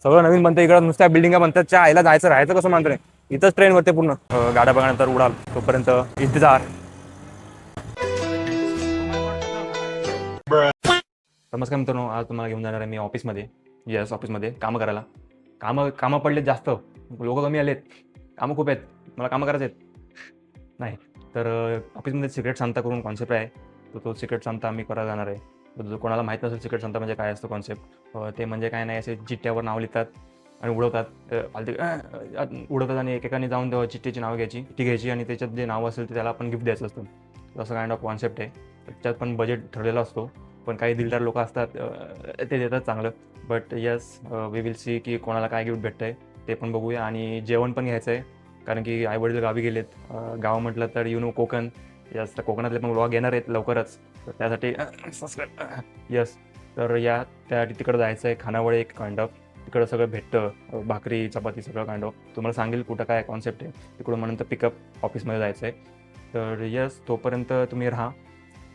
सगळं नवीन बनतं इकडं, नुसत्या बिल्डिंगा बनतात. च्या आईला जायचं राहायचं कसं मानतं नाही. इथंच ट्रेन वरते पूर्ण. गाड्या बघानंतर उडाल तोपर्यंत इंतजार. नमस्कार मित्रांनो, आज तुम्हाला घेऊन जाणार आहे मी ऑफिसमध्ये. येस, ऑफिसमध्ये कामं करायला. कामं पडलेत जास्त, लोक कमी आलेत, कामं खूप आहेत, मला कामं करायचे आहेत. नाही तर ऑफिसमध्ये सिक्रेट सांता करून कॉन्सेप्ट आहे. तो सिक्रेट सांता आम्ही करायला जाणार आहे. तर कोणाला माहीत नसेल सिक्रेट सांता म्हणजे काय असतं कॉन्सेप्ट, ते म्हणजे काय नाही, असे चिठ्ठ्यावर नाव लिहितात आणि उडवतात. उडवतात आणि एकेकाने जाऊन चिठ्ठीची नावं घ्यायची, चिठ्ठी घ्यायची आणि त्याच्यात जे नाव असेल ते त्याला आपण गिफ्ट द्यायचं असतं. असं काइंड ऑफ कॉन्सेप्ट आहे. त्याच्यात पण बजेट ठरलेला असतो, पण काही दिलदार लोक असतात ते देतात चांगलं. But yes, we will see की कोणाला काय गिफ्ट भेटतं आहे ते पण बघूया. आणि जेवण पण घ्यायचं आहे, कारण की आईवडील गावी गेलेत. गाव म्हटलं तर कोकण. यस, तर कोकणातले पण व्लॉग येणार आहेत लवकरच, तर त्यासाठी यस. तर त्या तिकडं जायचं आहे. खानावळ एक काइंड ऑफ, तिकडं सगळं भेटतं, भाकरी चपाती सगळं काइंड ऑफ. तुम्हाला सांगेल कुठं काय कॉन्सेप्ट आहे. तिकडून म्हणून तर पिकअप ऑफिसमध्ये जायचं आहे. तर यस, तोपर्यंत तुम्ही राहा,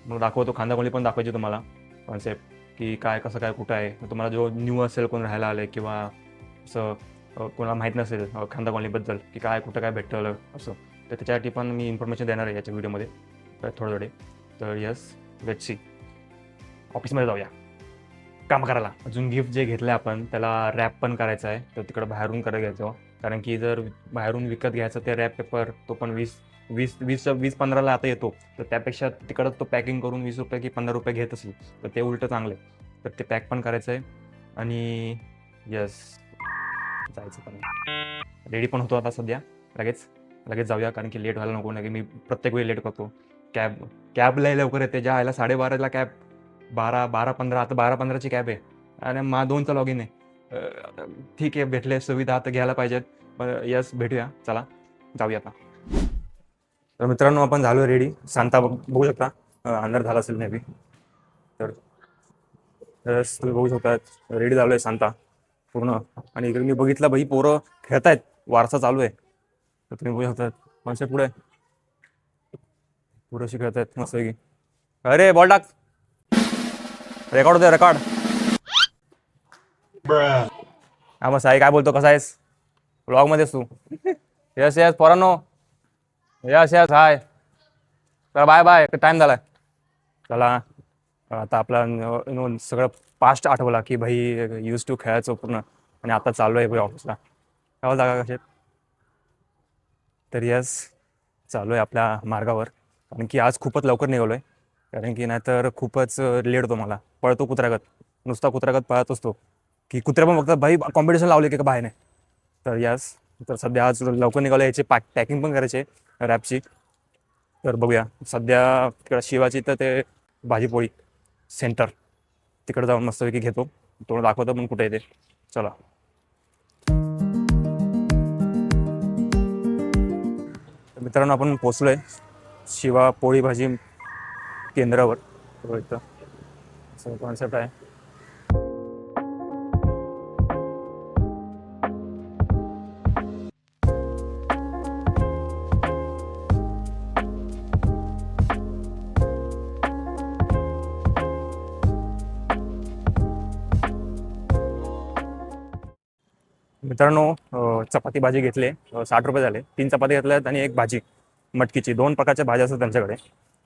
मग दाखवतो. खांदाकोळी पण दाखवायची तुम्हाला कॉन्सेप्ट, की काय कसं काय कुठं आहे. तुम्हाला जो न्यू असेल, कोण राहायला आलं किंवा असं कोणाला माहीत नसेल खांदाकोळीबद्दल की काय कुठं काय भेटतं असं, तर त्याच्यासाठी पण मी इन्फॉर्मेशन देणार आहे याच्या व्हिडिओमध्ये थोडे. तर यस, लेट्स सी. ऑफिसमध्ये जाऊया काम करायला. अजून गिफ्ट जे घेतलं आहे आपण त्याला रॅप पण करायचं आहे, तर तिकडं बाहेरून घ्यायचं. कारण की जर बाहेरून विकत घ्यायचं ते रॅप पेपर, तो पण 20-15ला आता येतो. तर त्यापेक्षा तिकडंच तो पॅकिंग करून 20 रुपये की 15 रुपये घेत असेल तर ते उलटं चांगलं आहे. तर ते पॅक पण करायचं आहे. आणि यस, जायचं पण रेडी पण होतो आता सध्या. लगेच जाऊया, कारण की लेट व्हायला नको. नाही, मी प्रत्येक वेळी लेट करतो. कॅबला लवकर येते, ज्या आयला 12:30ला कॅब, 12:15. आता 12:15ची कॅब आहे आणि 2चा लॉग इन आहे. ठीक आहे, भेटले सुविधा आता घ्यायला पाहिजेत. पण यस, भेटूया, चला जाऊया आता. तर मित्रांनो, आपण झालो रेडी. सांता बघू शकता, अंधार झाला असेल मे बी. तर तुम्ही बघू शकता रेडी झालो आहे सांता पूर्ण. आणि इकडे मी बघितलं भाई, पोरं खेळतायत, वारसा चालू आहे. तर तुम्ही बघू शकता माणसं पुढे पुरेशी खेळतायत मस्त की. अरे बॉल टाक, रेकॉर्ड होते रेकॉर्ड. हा मग साई काय बोलतो, कसा आहेस? ब्लॉग मध्येस तू? यस यस पोरांनो, यस यस हाय. चला बाय बाय, टाइम झालाय. चला आता आपला सगळं पास्ट आठवला की भाई यूज टू खेळायचो पूर्ण, आणि आता चालू आहे भाई ऑफिसला. काय जागा कशात. तर यस, चालू आहे आपल्या मार्गावर. कारण की आज खूपच लवकर निघालो आहे, कारण की नाहीतर खूपच लेट होतो. मला पळतो कुत्र्यागत, नुसता कुत्र्यागत पळत असतो की कुत्र्या पण बघतात भाई कॉम्पिटिशन लावले की बाहेर नाही. तर यस, तर सध्या आज लवकर निघालो. याची पॅकिंग पण करायची आहे रॅपची. तर बघूया सध्या तिकडं शिवाची तर ते भाजीपोळी सेंटर, तिकडे जाऊन मस्तपैकी घेतो. थोडं दाखवतो पण कुठे येते. चला मित्रांनो, आपण पोचलोय शिवा पोळी भाजी केंद्रावर. इथं असं कॉन्सेप्ट आहे. मित्रांनो, चपाती भाजी घेतली, 60 रुपये झाले. 3 चपाती घेतल्यात आणि एक भाजी मटकीची. 2 प्रकारच्या भाज्या असतात त्यांच्याकडे.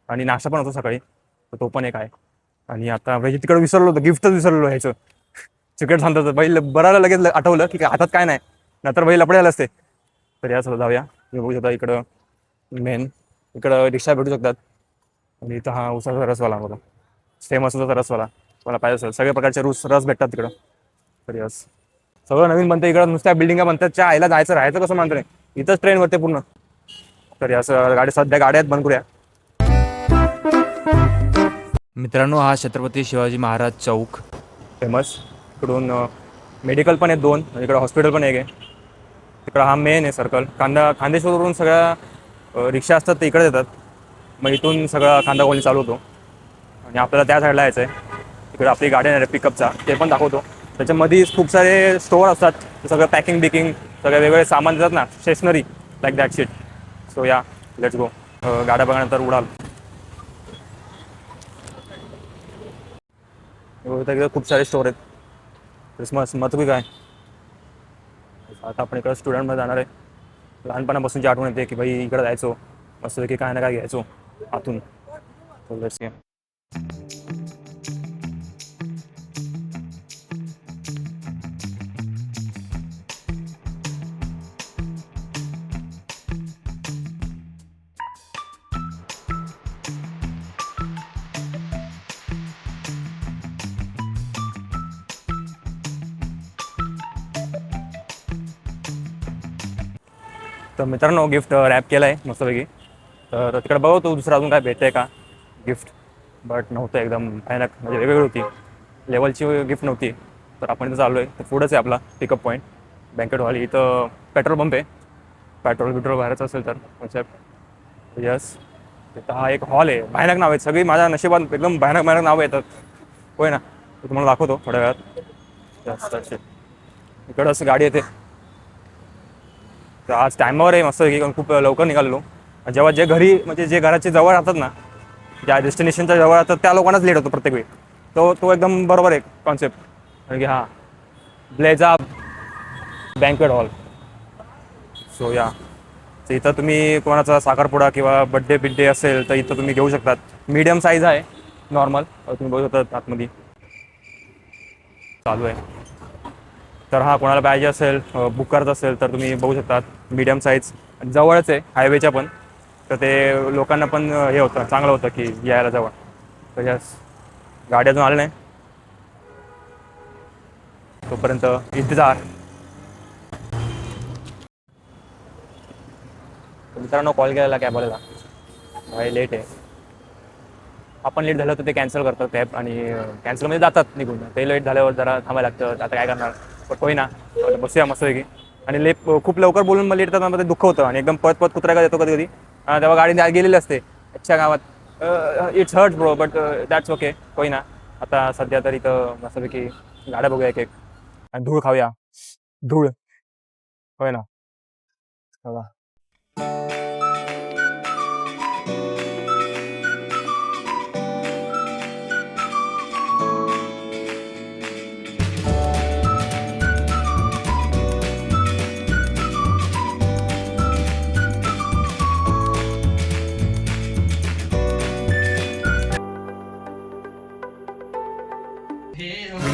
आणि नाश्ता पण होतो सकाळी, तर तो पण एक आहे. आणि आता भाई तिकडे विसरलो होतं, गिफ्टच विसरलो ह्याचं. सिक्रेट सांगतात भाई, बराला लगेच आठवलं की हातात काय नाही, नंतर भाई लपडे आले असते. तर या जाऊया. तुम्ही बघू शकता इकडं मेन, इकडं रिक्षा भेटू शकतात. आणि इथं हा उसाचा रसवाला होता, फेमस उसाचा रसवाला. मला पाहिजे असेल सगळ्या प्रकारचे रस भेटतात तिकडं. तर यस, सगळं नवीन बनतं इकडं, नुसत्या बिल्डिंगा बनतात. च्या आईला जायचं राहायचं कसं मानतं नाही. इथंच ट्रेन वरते पूर्ण. तर असं सध्या गाड्या आहेत, बंद करूया. मित्रांनो, हा छत्रपती शिवाजी महाराज चौक फेमस. इकडून मेडिकल पण आहेत 2, इकडं हॉस्पिटल पण एक आहे. तिकडं हा मेन आहे सर्कल. खांदेश्वरवरून सगळ्या रिक्षा असतात ते इकडे येतात. मग इथून सगळा खांदा कॉलनी चालू होतो. आणि आपल्याला त्या साईडला यायचं आहे. तिकडे आपली गाडी आहे पिकअपचा, ते पण दाखवतो. त्याच्यामध्ये खूप सारे स्टोअर असतात, सगळं पॅकिंग बिकिंग सगळे वेगवेगळे सामान देतात ना, stationery like that sheet. So yeah, let's go. गाड्या बघानंतर उडाल. तिकडे खूप सारे स्टोअर आहेत. क्रिसमस मत बी काय आता आपण इकडं स्टुडंटमध्ये जाणार आहे. लहानपणापासूनची आठवण येते की भाई इकडं जायचो मस्त की काय ना काय घ्यायचो आतून. तर मित्रांनो गिफ्ट रॅप केलं आहे मस्तपैकी. तर तिकडे बघतो दुसरं अजून काय भेटतं आहे का गिफ्ट, बट नव्हतं. एकदम भयानक म्हणजे वेगवेगळी होती, लेवलची गिफ्ट नव्हती. तर आपण इथं चाललो आहे. तर पुढंच आहे आपला पिकअप पॉईंट बँकेट हॉल. इथं पेट्रोल पंप आहे. पेट्रोल भरायचं असेल तर म्हणजे यस. तिथं हा एक हॉल आहे. भयानक नाव आहे सगळी. माझ्या नशिबात एकदम भयानक नावं येतात. होय ना, तो तुम्हाला दाखवतो थोड्या वेळात. जास्त इकडंच गाडी येते. तर आज टायमावर आहे मस्त की खूप लवकर निघालो. जेव्हा जे घरी म्हणजे जे घराचे जवळ राहतात ना, ज्या डेस्टिनेशनच्या जवळ राहतात त्या लोकांनाच लेट होतो प्रत्येक वेळी. तो एकदम बरोबर आहे कॉन्सेप्ट. कारण की हां ब्लेझा बँकेट हॉल. सो या इथं तुम्ही कोणाचा साखरपुडा किंवा बड्डे असेल तर इथं तुम्ही घेऊ शकतात. मीडियम साईज आहे, नॉर्मल तुम्ही बघू शकता आतमध्ये चालू आहे. तर हां कोणाला पाहिजे असेल बुक करत असेल तर तुम्ही बघू शकतात. मीडियम साईज जवळच आहे हायवेच्या पण, तर ते लोकांना पण हे होतं चांगलं होतं की यायला जवळ. तर यस गाडी अजून आली नाही तोपर्यंत इंतजार. मित्रांनो कॉल केलेला कॅबवाल्याला, भाई लेट आहे. आपण लेट झालं तर ते कॅन्सल करतात कॅब आणि कॅन्सलमध्ये जातात निघून. ते लेट झाल्यावर जरा थांबायला लागतं. आता काय करणार, पण होईना बसूया मस्तपैकी. आणि खूप लवकर बोलून मला लेट त्यामध्ये दुःख होतं आणि एकदम पत कुत्रा का देतो कधी तेव्हा गाडी गेलेली असते अच्छा गावात. It's hurt bro but that's okay. होईना आता सध्या तर इथं मस्तपैकी गाड्या बघूया एक आणि धूळ खाऊया. धूळ होय ना.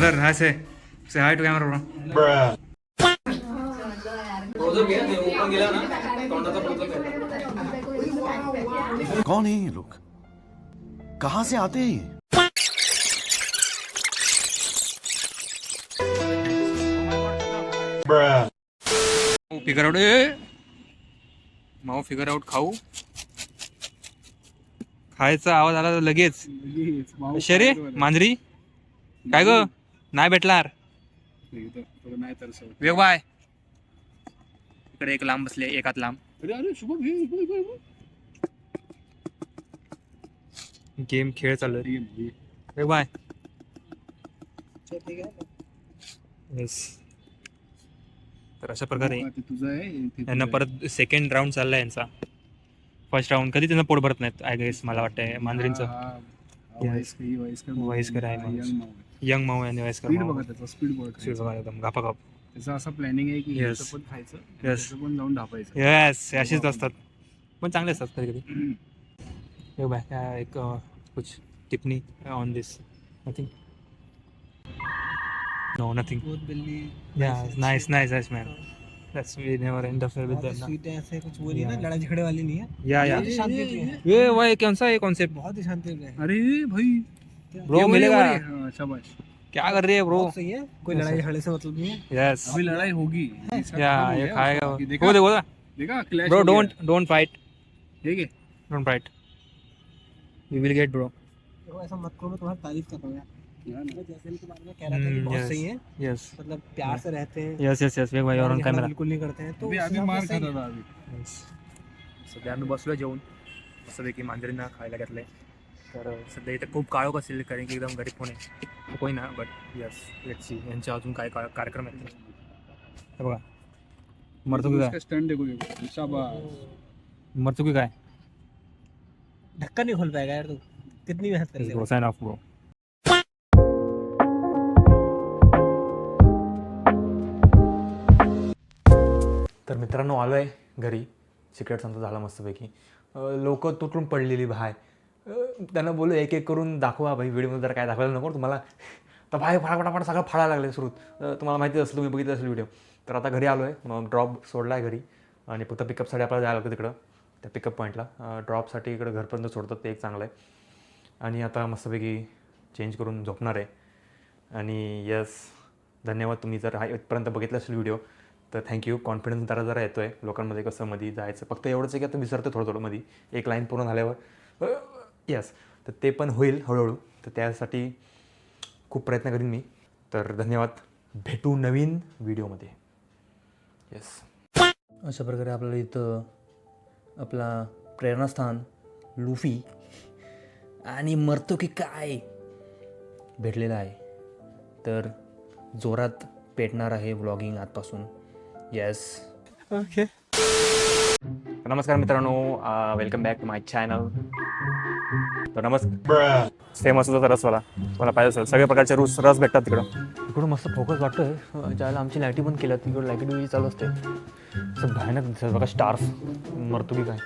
Brother, hi, say hi to camera, bro. कौन है ये लोग, कहाँ से आते हैं ये? फिगर आउट माऊ फिगर आउट खाऊ. खायचा आवाज आला तर लगेच शरे मांजरी काय ग नाही भेटणार वेग बाय. इकडे एक लांब बसले, एक हात लांब. गेम खेळ चालू आहे. वेग बाय. येस. तर अशा प्रकारे यांना परत सेकंड राऊंड चाललाय यांचा. फर्स्ट राऊंड कधी त्यांना पोट भरत नाहीत आय गेस मला वाटतंय मांजरींचं. वयस्कर आहे यंग माऊ आणि वयस्कर स्पीड बघा एकदम घापाघाप. त्याचं असं प्लॅनिंग आहे की Yes. पण खायचं Yes. पण जाऊन ढापायचं. येस अशीच असतात पण चांगले असतात कधी कधी. हे बाय काय एक कुछ टिप्पणी on this. Nothing. No nothing. Nice man. That's we never interfere with them. Sweet है, ऐसे कुछ वो नहीं ना, लड़ाई झगड़े वाली नहीं है. या शांति प्रिय है. ये वही कौन सा ये कॉन्सेप्ट बहुत ही शांति प्रिय है. अरे भाई ब्रो मिलेगा. हाँ, शाबाश. क्या कर रही है ब्रो. बहुत सही है, कोई लड़ाई झगड़े से मतलब नहीं है. यस अभी लड़ाई होगी. या ये खाएगा वो. देखा? वो देखो देखा क्लैश. Bro don't fight. ठीक है. Don't fight. You will get bro. तो ऐसा मत करो, मैं तुम्हारी तारीफ कर रहा हूँ. जैसे मैं तुम्हारे में कह रहा था कि बहुत सही है, यस मतलब प्यार से रहते हैं. यस वेग भाई और ऑन कॅमेरा. बिल्कुल नहीं करते हैं तो अभी मार खाता था अभी. सध्या आम्ही बसलो जेवून मस्तपैकी मांजरींना खायला घातलंय. तर सध्या इथे खूप काळोख असेल कारण की एकदम गरीब पुणे होई ना. बट यस लेट्स सी यांचे अजून काय कार्यक्रम आहेत. हे बघा मरतो की काय स्टंट देखो. शाबाश. मरतो की काय. ढक्कन नहीं खोल पाएगा यार तू, कितनी मेहनत कर ले. Sign off bro. तर मित्रांनो आलो आहे घरी. सिक्रेट संत झाला मस्तपैकी. लोक तुटून पडलेली भाय. त्यांना बोलू एक एक करून दाखवा भाई व्हिडिओमध्ये जरा काय दाखवायला नको तुम्हाला. तर भाई फटाफट सगळं फाळायला लागले सुरू. तुम्हाला माहिती असेल, तुम्ही बघितलं असेल व्हिडिओ. तर आता घरी आलो आहे. मग ड्रॉप सोडला आहे घरी आणि फक्त पिकअपसाठी आपल्याला जायला लागतं तिकडं त्या पिकअप पॉईंटला. ड्रॉपसाठी इकडं घरपर्यंत सोडतात ते एक चांगलं आहे. आणि आता मस्तपैकी चेंज करून झोपणार आहे. आणि यस, धन्यवाद तुम्ही जर इथपर्यंत बघितलं असेल व्हिडिओ तर थँक्यू. कॉन्फिडन्स जरा येतो आहे लोकांमध्ये कसं मध्ये जायचं. फक्त एवढंच आहे की आता विसरतो थोडं मध्ये एक लाईन पूर्ण झाल्यावर. यस, तर ते पण होईल हळूहळू. तर त्यासाठी खूप प्रयत्न करीन मी. तर धन्यवाद. भेटू नवीन व्हिडिओमध्ये. येस, अशा प्रकारे आपल्याला इथं आपला प्रेरणास्थान लुफी आणि मरतो की काय भेटलेला आहे. तर जोरात पेटणार आहे व्लॉगिंग आजपासून. Yes, okay. नमस्कार मित्रांनो, welcome back to my channel. तर नमस्कार. सेम असतो तर रसवाला मला पाहिजे असेल. सगळ्या प्रकारचे रस भेटतात तिकडं. तिकडून मस्त फोकस वाटतोय. ज्याला आमची लाईटी बंद केल्या तिकडं लाईटी चालू असते. असं भयानक दिसत बघा. स्टार्स मरतो की काय.